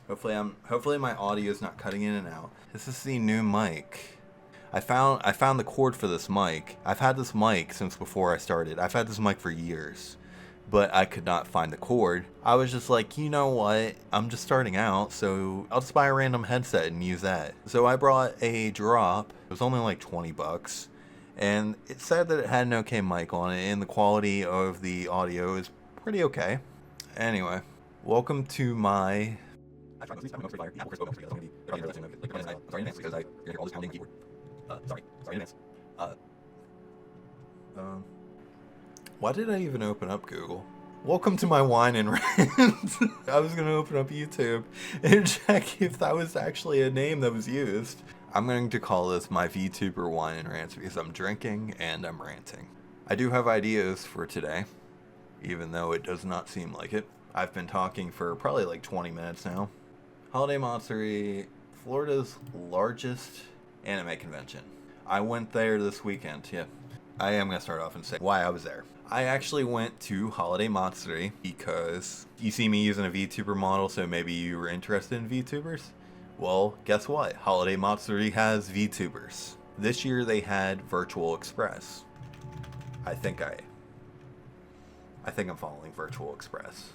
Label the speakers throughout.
Speaker 1: Hopefully my audio is not cutting in and out. This is the new mic. I found the cord for this mic. I've had this mic since before I started. I've had this mic for years, but I could not find the cord. I was just like, you know what? I'm just starting out, so I'll just buy a random headset and use that. So I brought a drop. It was only like $20, and it said that it had an okay mic on it, and the quality of the audio is pretty okay. Anyway, welcome to my. I tried to fire. Yeah, we're supposed to be. Sorry in advance because you're gonna hear all this pounding keyboard. Sorry in advance. Why did I even open up Google? Welcome to my wine and rant. I was gonna open up YouTube and check if that was actually a name that was used. I'm going to call this my VTuber wine and rants because I'm drinking and I'm ranting. I do have ideas for today, even though it does not seem like it. I've been talking for probably like 20 minutes now. Holiday Matsuri, Florida's largest anime convention. I went there this weekend, yeah. I am going to start off and say why I was there. I actually went to Holiday Matsuri because you see me using a VTuber model, so maybe you were interested in VTubers? Well, guess what? Holiday Matsuri has VTubers. This year they had Virtual Express. I think I'm following Virtual Express.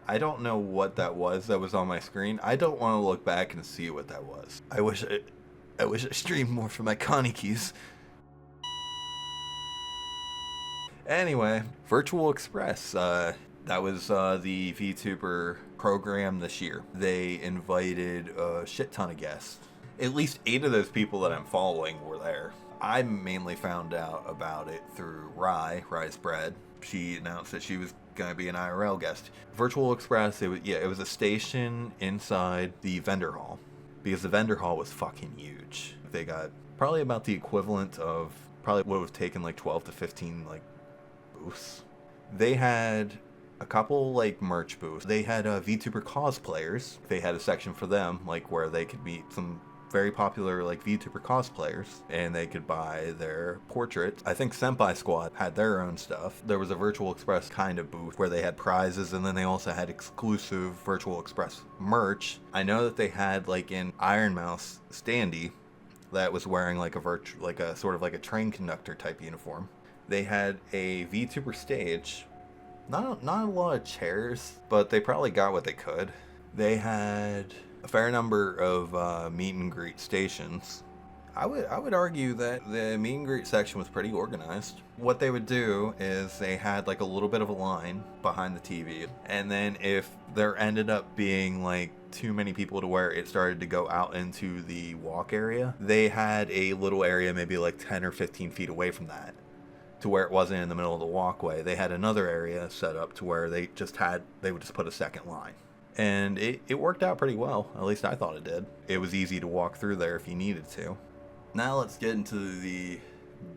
Speaker 1: I don't know what that was on my screen. I don't want to look back and see what that was. I wish I streamed more for my Connie keys. Anyway, Virtual Express. That was the VTuber program this year. They invited a shit ton of guests. At least 8 of those people that I'm following were there. I mainly found out about it through Rye's Bread. She announced that she was going to be an IRL guest. Virtual Express, it was a station inside the vendor hall. Because the vendor hall was fucking huge. They got probably about the equivalent of probably what would have taken like 12 to 15 like booths. They had a couple like merch booths. They had VTuber cosplayers. They had a section for them, like where they could meet some very popular like VTuber cosplayers and they could buy their portraits. I think Senpai Squad had their own stuff. There was a Virtual Express kind of booth where they had prizes, and then they also had exclusive Virtual Express merch. I know that they had like an Iron Mouse standee that was wearing like a sort of like a train conductor type uniform. They had a VTuber stage. Not a lot of chairs, but they probably got what they could. They had a fair number of meet and greet stations. I would argue that the meet and greet section was pretty organized. What they would do is they had like a little bit of a line behind the TV, and then if there ended up being like too many people to where it started to go out into the walk area, they had a little area maybe like 10 or 15 feet away from that, to where it wasn't in the middle of the walkway. They had another area set up to where they would just put a second line. And it worked out pretty well. At least I thought it did. It was easy to walk through there if you needed to. Now let's get into the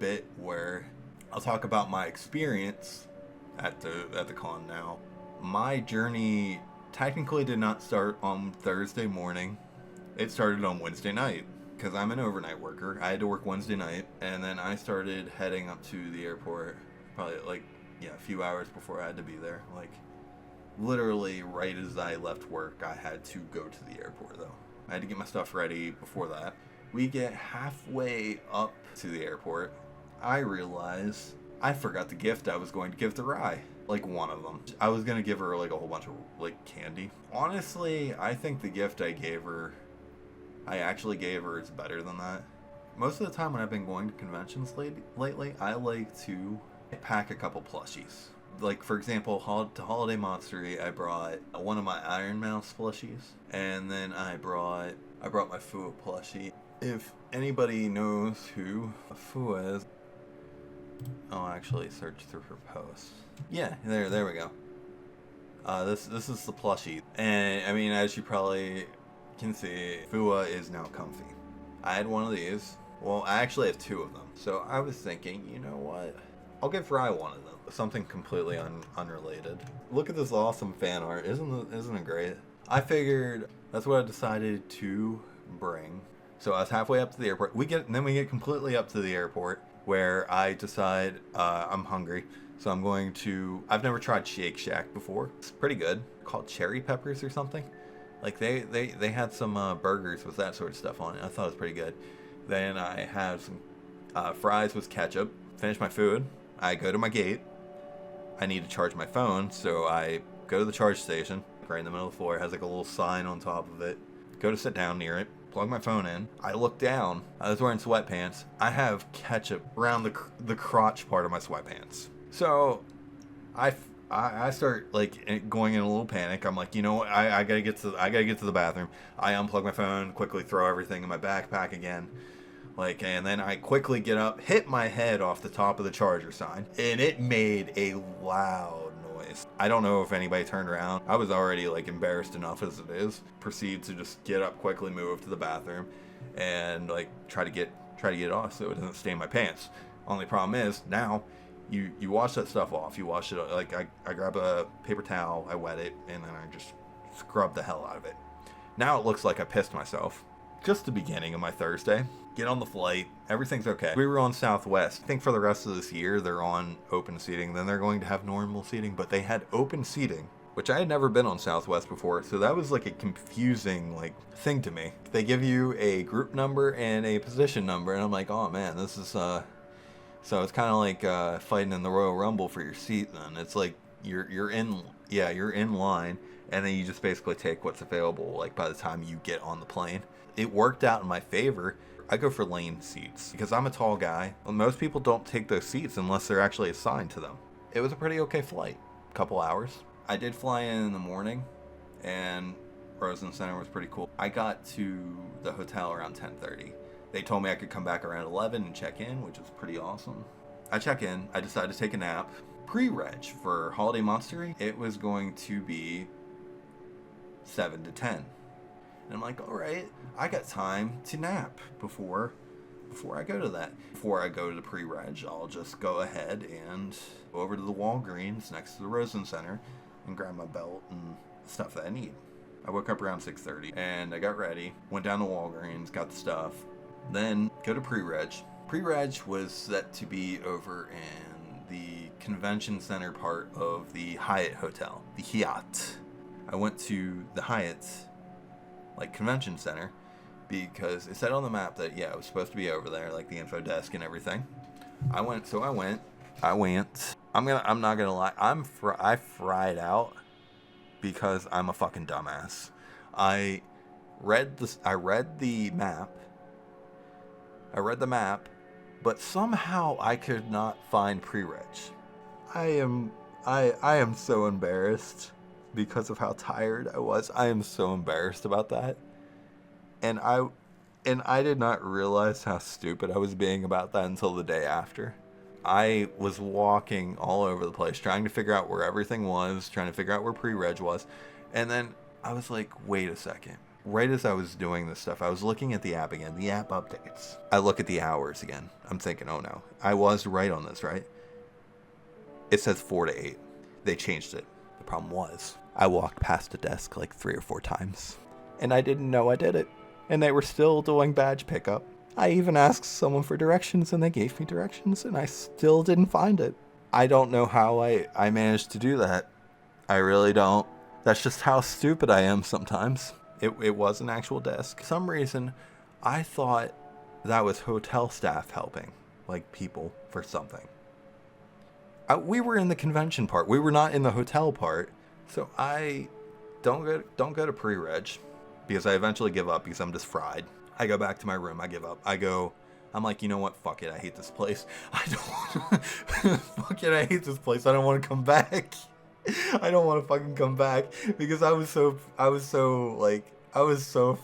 Speaker 1: bit where I'll talk about my experience at the con now. My journey technically did not start on Thursday morning. It started on Wednesday night, because I'm an overnight worker. I had to work Wednesday night, and then I started heading up to the airport probably a few hours before I had to be there. Like literally right as I left work, I had to go to the airport though. I had to get my stuff ready before that. We get halfway up to the airport. I realize I forgot the gift I was going to give to Rye. Like one of them. I was going to give her like a whole bunch of like candy. Honestly, I think the gift I actually gave her is better than that. Most of the time when I've been going to conventions lately, I like to pack a couple plushies. Like, for example, to Holiday Matsuri, I brought one of my Iron Mouse plushies, and then I brought my Fua plushie. If anybody knows who Fua is, I'll actually search through her posts. Yeah, there we go. This is the plushie, and I mean, as you probably can see, Fua is now comfy. I had one of these. Well, I actually have 2 of them. So I was thinking, you know what? I'll give Rye one of them. Something completely unrelated. Look at this awesome fan art. Isn't it great? I figured that's what I decided to bring. So I was halfway up to the airport. We get completely up to the airport where I decide I'm hungry. So I've never tried Shake Shack before. It's pretty good. Called Cherry Peppers or something. Like they had some burgers with that sort of stuff on it. I thought it was pretty good. Then I had some fries with ketchup. Finished my food. I go to my gate. I need to charge my phone, so I go to the charge station. Right in the middle of the floor. It has like a little sign on top of it. Go to sit down near it. Plug my phone in. I look down. I was wearing sweatpants. I have ketchup around the crotch part of my sweatpants. So I start like going in a little panic. I'm like, you know what? I gotta get to the bathroom. I unplug my phone, quickly throw everything in my backpack again. Like, and then I quickly get up, hit my head off the top of the charger sign, and it made a loud noise. I don't know if anybody turned around. I was already like embarrassed enough as it is. Proceed to just get up quickly, move to the bathroom, and like try to get it off so it doesn't stain my pants. Only problem is now you wash that stuff off. You wash it like I grab a paper towel, I wet it, and then I just scrub the hell out of it. Now it looks like I pissed myself. Just the beginning of my Thursday. Get on the flight. Everything's okay. We were on Southwest. I think for the rest of this year, they're on open seating. Then they're going to have normal seating. But they had open seating, which I had never been on Southwest before. So that was like a confusing like thing to me. They give you a group number and a position number. And I'm like, oh man, this is... So it's kind of like fighting in the Royal Rumble for your seat then. It's like you're in line. And then you just basically take what's available like by the time you get on the plane. It worked out in my favor. I go for lane seats because I'm a tall guy. Most people don't take those seats unless they're actually assigned to them. It was a pretty okay flight. Couple hours. I did fly in the morning and Rosen Center was pretty cool. I got to the hotel around 10:30. They told me I could come back around 11 and check in, which was pretty awesome. I check in. I decided to take a nap. Pre-reg for Holiday Matsuri, it was going to be 7 to 10. And I'm like, all right, I got time to nap before I go to that. Before I go to the pre-reg, I'll just go ahead and go over to the Walgreens next to the Rosen Center and grab my belt and stuff that I need. I woke up around 6:30 and I got ready, went down to Walgreens, got the stuff, then go to pre-reg. Pre-reg was set to be over in the convention center part of the Hyatt Hotel, the Hyatt. I went to the Hyatt like convention center because it said on the map that it was supposed to be over there, like the info desk and everything. I went. I'm not gonna lie. I fried out because I'm a fucking dumbass. I read the map, but somehow I could not find pre-reg. I am so embarrassed. Because of how tired I was. I am so embarrassed about that. And I did not realize how stupid I was being about that until the day after. I was walking all over the place, trying to figure out where everything was, trying to figure out where pre-reg was. And then I was like, wait a second. Right as I was doing this stuff, I was looking at the app again. The app updates. I look at the hours again. I'm thinking, oh no. I was right on this, right? It says 4 to 8. They changed it. The problem was, I walked past a desk like 3 or 4 times, and I didn't know I did it, and they were still doing badge pickup. I even asked someone for directions, and they gave me directions, and I still didn't find it. I don't know how I managed to do that. I really don't. That's just how stupid I am sometimes. It was an actual desk. For some reason, I thought that was hotel staff helping, like people for something. We were in the convention part. We were not in the hotel part. So I don't go to pre-reg because I eventually give up because I'm just fried. I go back to my room. I give up. I'm like, you know what? Fuck it. I hate this place. Fuck it. I hate this place. I don't want to come back. I don't want to fucking come back because I was so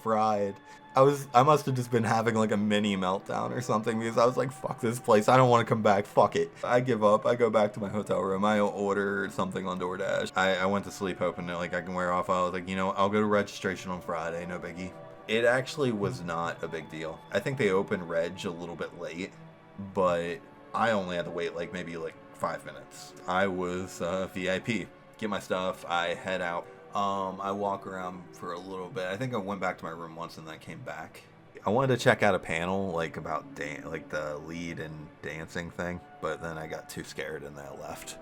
Speaker 1: fried. I must have just been having like a mini meltdown or something because I was like, fuck this place. I don't want to come back. Fuck it. I give up. I go back to my hotel room. I order something on DoorDash. I went to sleep hoping that like I can wear off. I was like, I'll go to registration on Friday. No biggie. It actually was not a big deal. I think they opened reg a little bit late, but I only had to wait like maybe like 5 minutes. I was VIP. Get my stuff. I head out. I walk around for a little bit. I think I went back to my room once and then I came back. I wanted to check out a panel like about like the lead and dancing thing, but then I got too scared and then I left.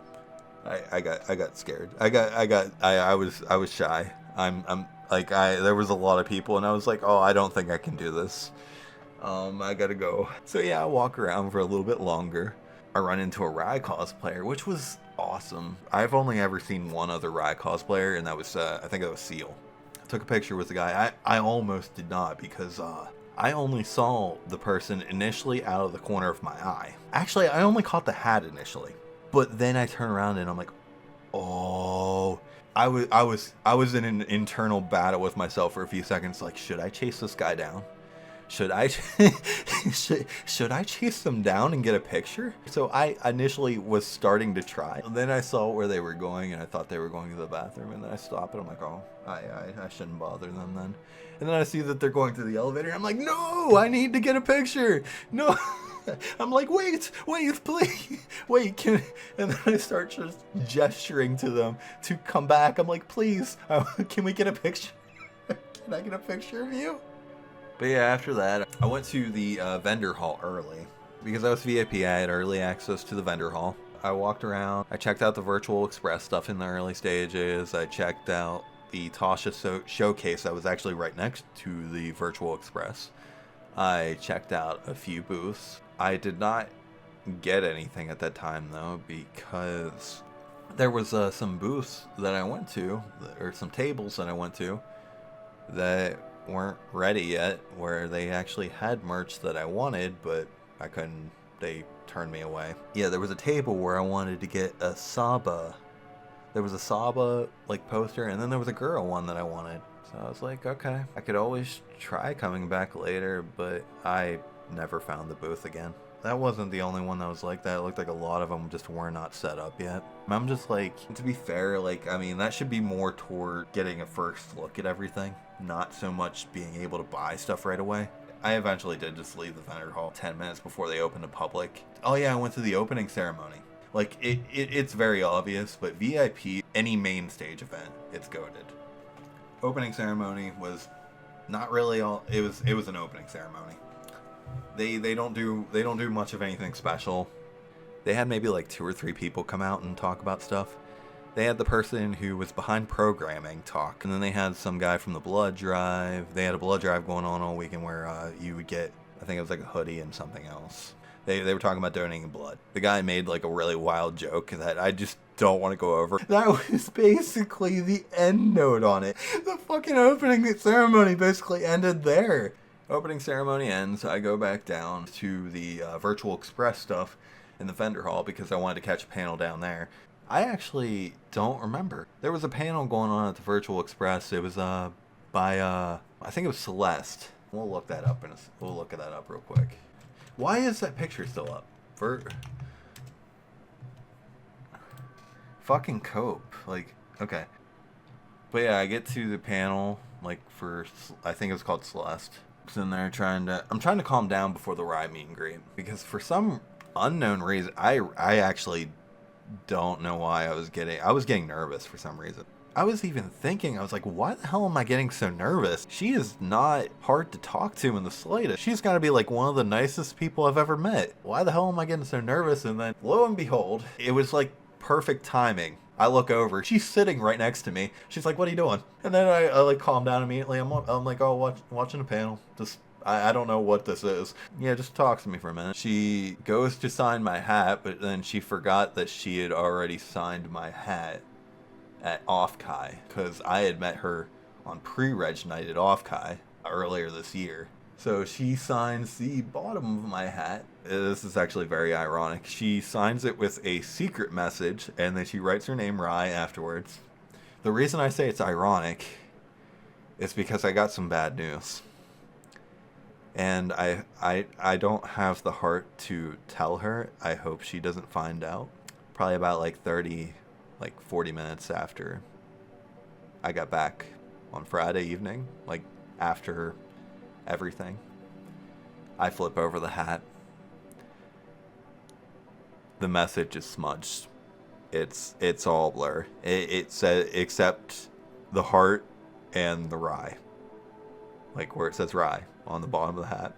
Speaker 1: I got scared. I was shy. Like, there was a lot of people, and I was like, oh, I don't think I can do this. I gotta go. So yeah, I walk around for a little bit longer. I run into a Rai cosplayer, which was awesome. I've only ever seen one other Rai cosplayer, and that was, I think it was Seal. I took a picture with the guy. I almost did not, because, I only saw the person initially out of the corner of my eye. Actually, I only caught the hat initially. But then I turn around and I'm like, oh... I was in an internal battle with myself for a few seconds, like, should I chase this guy down? Should I should I chase them down and get a picture? So I initially was starting to try. And then I saw where they were going, and I thought they were going to the bathroom, and then I stopped and I'm like, oh, I shouldn't bother them then. And then I see that they're going to the elevator, and I'm like, no, I need to get a picture. No. I'm like, wait, please, wait, and then I start just gesturing to them to come back. I'm like, please, can we get a picture? Can I get a picture of you? But yeah, after that, I went to the vendor hall early. Because I was VIP, I had early access to the vendor hall. I walked around, I checked out the Virtual Express stuff in the early stages, I checked out the Tasha showcase that was actually right next to the Virtual Express. I checked out a few booths. I did not get anything at that time, though, because there was some booths that I went to, or some tables that I went to, that weren't ready yet, where they actually had merch that I wanted, but I couldn't, they turned me away. Yeah, there was a table where I wanted to get a Saba. There was a Saba, like, poster, and then there was a girl one that I wanted. So I was like, okay, I could always try coming back later, but I never found the booth again. That wasn't the only one that was like that. It looked like a lot of them just were not set up yet. I'm just like, to be fair, like, I mean, that should be more toward getting a first look at everything, not so much being able to buy stuff right away. I eventually did just leave the vendor hall 10 minutes before they opened to public. Oh yeah, I went to the opening ceremony. Like, it's very obvious, but VIP, any main stage event, it's goated. Opening ceremony was not really all, it was an opening ceremony. They don't do much of anything special. They had maybe like 2 or 3 people come out and talk about stuff. They had the person who was behind programming talk, and then they had some guy from the blood drive. They had a blood drive going on all weekend where you would get, I think it was like a hoodie and something else. They were talking about donating blood. The guy made like a really wild joke that I just don't want to go over. That was basically the end note on it. The fucking opening ceremony basically ended there. Opening ceremony ends, I go back down to the Virtual Express stuff in the vendor hall because I wanted to catch a panel down there. I actually don't remember. There was a panel going on at the Virtual Express. It was by I think it was Celeste. We'll look that up we'll look at that up real quick. Why is that picture still up? Fucking cope. Like, okay. But yeah, I get to the panel, like, for, I think it was called Celeste. I was in there I'm trying to calm down before the ride meet and greet. Because for some unknown reason, I actually don't know why I was getting nervous for some reason. I was even thinking, I was like, why the hell am I getting so nervous? She is not hard to talk to in the slightest. She's got to be like one of the nicest people I've ever met. Why the hell am I getting so nervous? And then, lo and behold, it was like perfect timing. I look over, she's sitting right next to me. She's like, what are you doing? And then I like calm down immediately. I'm like, oh, watching a panel. Just, I don't know what this is. Yeah, just talk to me for a minute. She goes to sign my hat, but then she forgot that she had already signed my hat at Off-Kai, because I had met her on pre-reg night at Off-Kai earlier this year. So she signs the bottom of my hat. This is actually very ironic. She signs it with a secret message, and then she writes her name Rai afterwards. The reason I say it's ironic is because I got some bad news. And I don't have the heart to tell her. I hope she doesn't find out. Probably about like 40 minutes after I got back on Friday evening, like after everything, I flip over the hat. The message is smudged. It's all blur. It says, except the heart and the Rai, like where it says Rai on the bottom of the hat.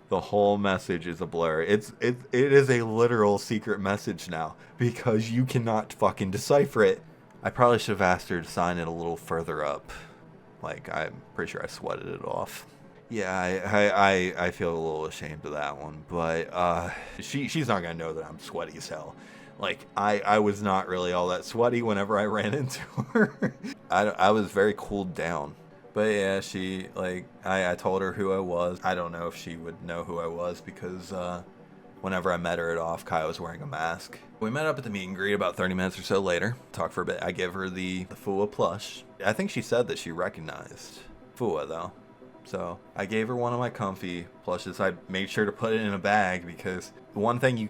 Speaker 1: The whole message is a blur. It is a literal secret message now because you cannot fucking decipher it. I probably should have asked her to sign it a little further up. Like, I'm pretty sure I sweated it off. Yeah, I feel a little ashamed of that one, but she's not gonna know that I'm sweaty as hell. Like, I was not really all that sweaty whenever I ran into her. I was very cooled down. But yeah, she, like, I told her who I was. I don't know if she would know who I was because whenever I met her at off, Kai was wearing a mask. We met up at the meet and greet about 30 minutes or so later. Talked for a bit. I gave her the Fua plush. I think she said that she recognized Fua, though. So I gave her one of my comfy plushes. I made sure to put it in a bag because one thing you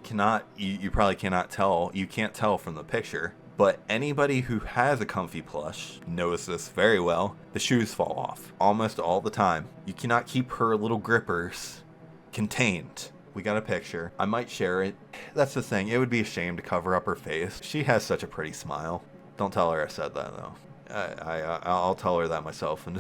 Speaker 1: probably cannot tell, you can't tell from the picture, but anybody who has a comfy plush knows this very well. The shoes fall off almost all the time. You cannot keep her little grippers contained. We got a picture. I might share it. That's the thing. It would be a shame to cover up her face. She has such a pretty smile. Don't tell her I said that, though. I'll tell her that myself and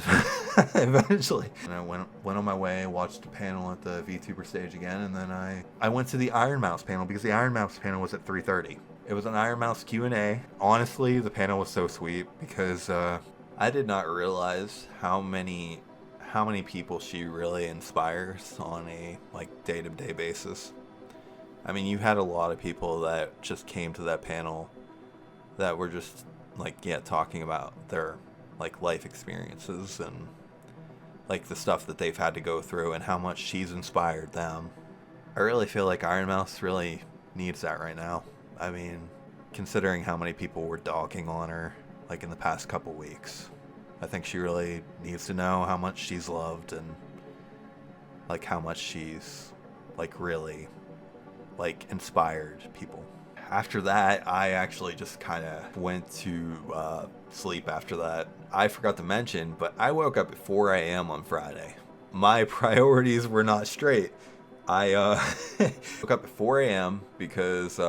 Speaker 1: eventually. And I went on my way, watched the panel at the VTuber stage again, and then I went to the Iron Mouse panel because the Iron Mouse panel was at 3:30. It was an Iron Mouse Q&A. Honestly, the panel was so sweet because I did not realize how many people she really inspires on a like day-to-day basis. I mean, you had a lot of people that just came to that panel that were just like, yeah, talking about their like life experiences and like the stuff that they've had to go through and how much she's inspired them. I really feel like Iron Mouse really needs that right now. I mean, considering how many people were dogging on her like in the past couple weeks, I think she really needs to know how much she's loved and like how much she's like really like inspired people. After that, I actually just kind of went to sleep after that. I forgot to mention, but I woke up at 4 a.m. on Friday. My priorities were not straight. I woke up at 4 a.m. because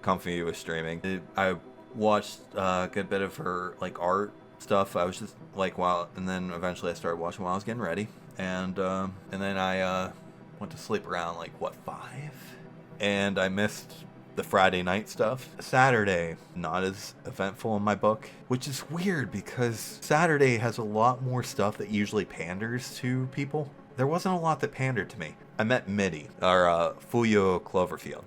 Speaker 1: Comfy was streaming. I watched a good bit of her like art stuff. I was just like, and then eventually I started watching while I was getting ready. And then I went to sleep around like, 5? And I missed the Friday night stuff. Saturday, not as eventful in my book, which is weird because Saturday has a lot more stuff that usually panders to people. There wasn't a lot that pandered to me. I met Mitty, or Fuyo Cloverfield.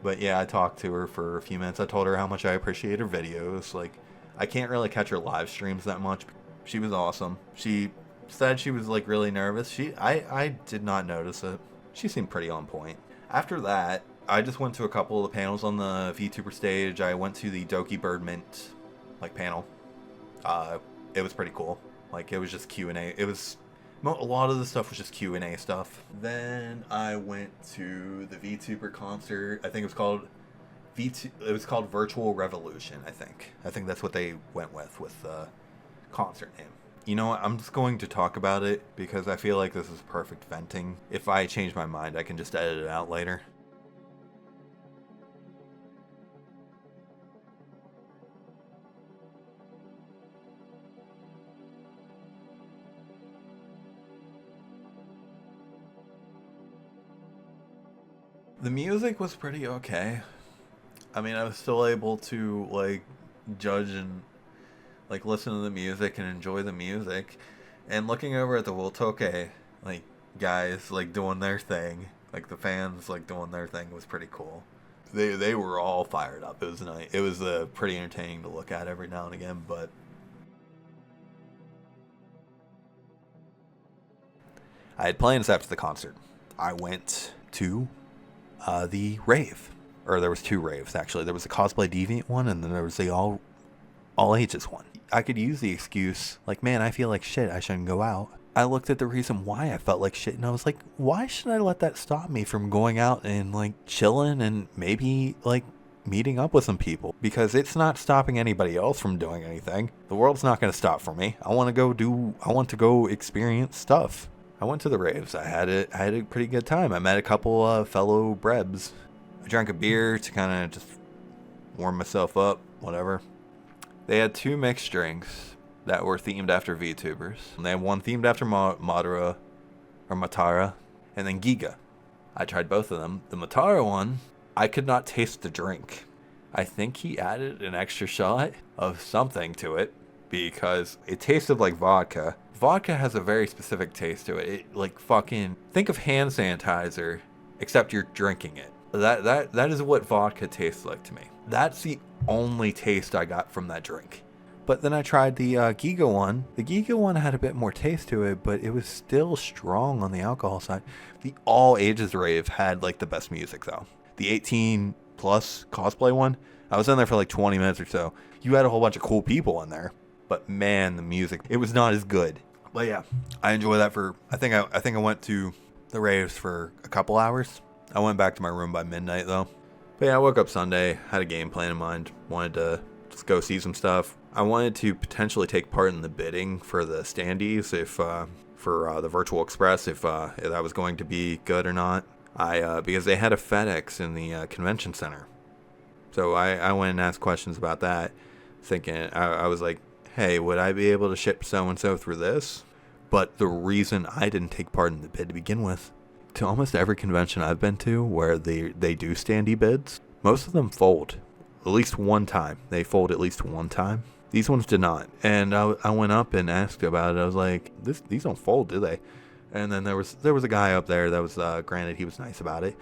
Speaker 1: But yeah, I talked to her for a few minutes. I told her how much I appreciate her videos. Like, I can't really catch her live streams that much. She was awesome. She said she was like really nervous. I did not notice it. She seemed pretty on point. After that, I just went to a couple of the panels on the VTuber stage. I went to the Doki Bird Mint like panel. It was pretty cool. Like, it was just Q&A. It was a lot of the stuff was just Q&A stuff. Then I went to the VTuber concert. I think it was called Virtual Revolution. I think that's what they went with the concert name. You know what? I'm just going to talk about it because I feel like this is perfect venting. If I change my mind, I can just edit it out later. The music was pretty okay. I mean, I was still able to like judge and like listen to the music and enjoy the music. And looking over at the Wotoke like guys like doing their thing, like the fans like doing their thing was pretty cool. They were all fired up. It was nice. It was pretty entertaining to look at every now and again, but I had plans after the concert. I went to the rave. Or there was 2 raves, actually. There was the Cosplay Deviant one, and then there was the all ages one. I could use the excuse, like, man, I feel like shit, I shouldn't go out. I looked at the reason why I felt like shit, and I was like, why should I let that stop me from going out and, like, chilling and maybe, like, meeting up with some people? Because it's not stopping anybody else from doing anything. The world's not going to stop for me. I want to go experience stuff. I went to the raves. I had a pretty good time. I met a couple fellow brebs. I drank a beer to kind of just warm myself up, whatever. They had 2 mixed drinks that were themed after VTubers. And they had one themed after Madara, or Matara, and then Giga. I tried both of them. The Matara one, I could not taste the drink. I think he added an extra shot of something to it. because it tasted like vodka. Vodka has a very specific taste to it. It like fucking think of hand sanitizer, except you're drinking it. That is what vodka tastes like to me. That's the only taste I got from that drink. But then I tried the Giga one. The Giga one had a bit more taste to it, but it was still strong on the alcohol side. The all ages rave had like the best music though. The 18 plus cosplay one, I was in there for like 20 minutes or so. You had a whole bunch of cool people in there, but man, the music, it was not as good. But yeah, I enjoy that for, I think I went to the raves for a couple hours. I went back to my room by midnight though. But yeah, I woke up Sunday, had a game plan in mind, wanted to just go see some stuff. I wanted to potentially take part in the bidding for the standees if for the Virtual Express if that was going to be good or not. Because they had a FedEx in the convention center, so I went and asked questions about that, thinking I was like, hey, would I be able to ship so and so through this? But the reason I didn't take part in the bid to begin with, to almost every convention I've been to where they do standee bids, most of them fold. At least one time. They fold at least one time. These ones did not. And I went up and asked about it. I was like, these don't fold, do they? And then there was a guy up there that was, granted, he was nice about it.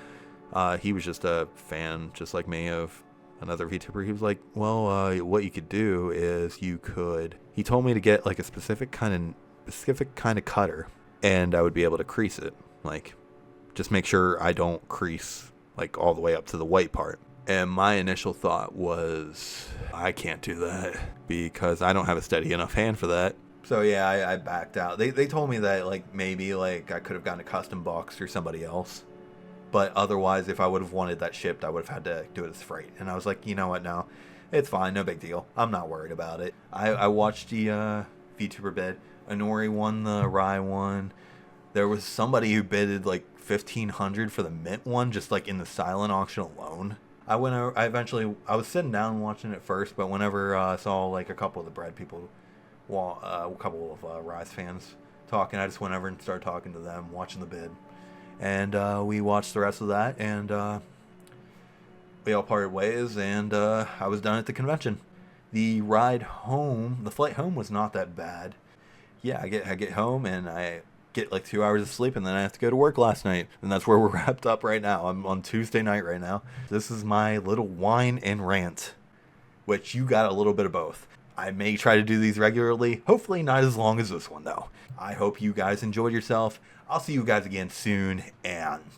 Speaker 1: He was just a fan, just like me, of another VTuber. He was like, well, what you could do is he told me to get like a specific kind of cutter, and I would be able to crease it. Like, just make sure I don't crease like all the way up to the white part. And my initial thought was, I can't do that because I don't have a steady enough hand for that. So yeah, I backed out. They told me that like maybe like I could have gotten a custom box through somebody else. But otherwise, if I would have wanted that shipped, I would have had to do it as freight. And I was like, you know what, no, it's fine, no big deal. I'm not worried about it. I watched the VTuber bid. Inori won the Rai one. There was somebody who bidded like $1,500 for the Mint one, just like in the silent auction alone. I was sitting down watching it first, but whenever I saw like a couple of the bread people, a couple of Rise fans talking, I just went over and started talking to them, watching the bid. And we watched the rest of that, and we all parted ways, and I was done at the convention. The ride home, the flight home was not that bad. Yeah, I get home, and I get like 2 hours of sleep, and then I have to go to work last night, and that's where we're wrapped up right now. I'm on Tuesday night right now. This is my little whine and rant, which you got a little bit of both. I may try to do these regularly, hopefully not as long as this one though. I hope you guys enjoyed yourself. I'll see you guys again soon, and